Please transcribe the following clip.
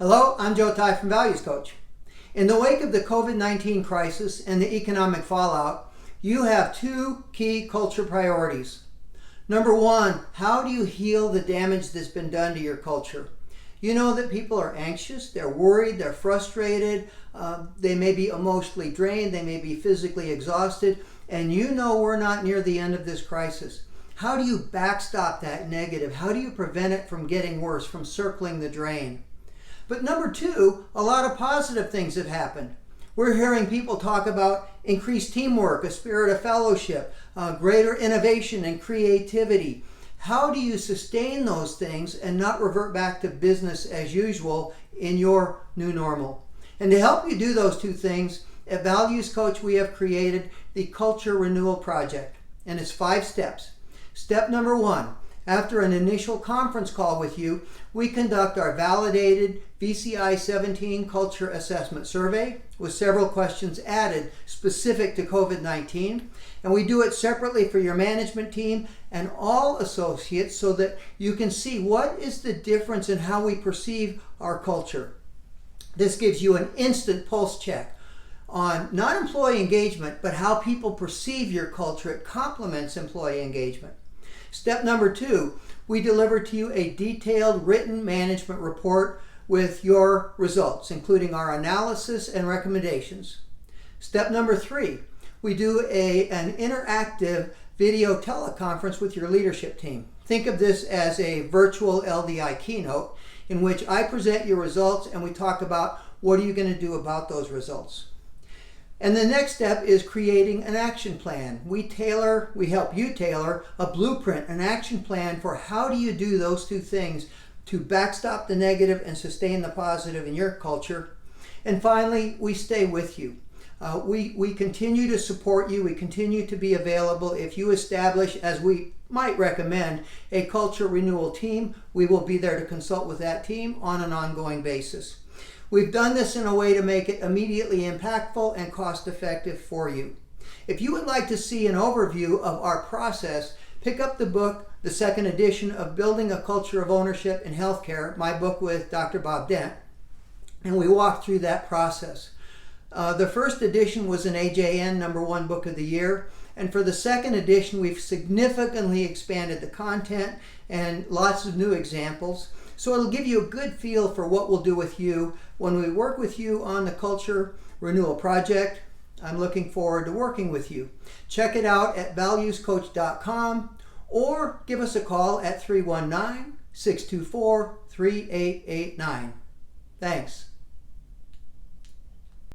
Hello, I'm Joe Ty from Values Coach. In the wake of the COVID-19 crisis and the economic fallout, you have two key culture priorities. Number one, how do you heal the damage that's been done to your culture? You know that people are anxious, they're worried, they're frustrated, they may be emotionally drained, they may be physically exhausted, and you know we're not near the end of this crisis. How do you backstop that negative? How do you prevent it from getting worse, from circling the drain? But number two, a lot of positive things have happened. We're hearing people talk about increased teamwork, a spirit of fellowship, greater innovation and creativity. How do you sustain those things and not revert back to business as usual in your new normal? And to help you do those two things, at Values Coach we have created the Culture Renewal Project, and it's 5 steps. Step number 1, after an initial conference call with you, we conduct our validated VCI 17 Culture Assessment Survey with several questions added specific to COVID-19. And we do it separately for your management team and all associates so that you can see what is the difference in how we perceive our culture. This gives you an instant pulse check on not employee engagement, but how people perceive your culture. It complements employee engagement. Step number 2, we deliver to you a detailed written management report with your results, including our analysis and recommendations. Step number 3, we do an interactive video teleconference with your leadership team. Think of this as a virtual LDI keynote in which I present your results and we talk about what are you going to do about those results. And the next step is creating an action plan. We help you tailor a blueprint, an action plan for how do you do those two things to backstop the negative and sustain the positive in your culture. And finally, we stay with you. We continue to support you. We continue to be available. If you establish, as we might recommend, a culture renewal team, we will be there to consult with that team on an ongoing basis. We've done this in a way to make it immediately impactful and cost-effective for you. If you would like to see an overview of our process, pick up the book, the second edition of Building a Culture of Ownership in Healthcare, my book with Dr. Bob Dent, and we walk through that process. The first edition was an AJN #1 book of the year, and for the second edition we've significantly expanded the content and lots of new examples. So it'll give you a good feel for what we'll do with you when we work with you on the Culture Renewal Project. I'm looking forward to working with you. Check it out at valuescoach.com or give us a call at 319-624-3889. Thanks.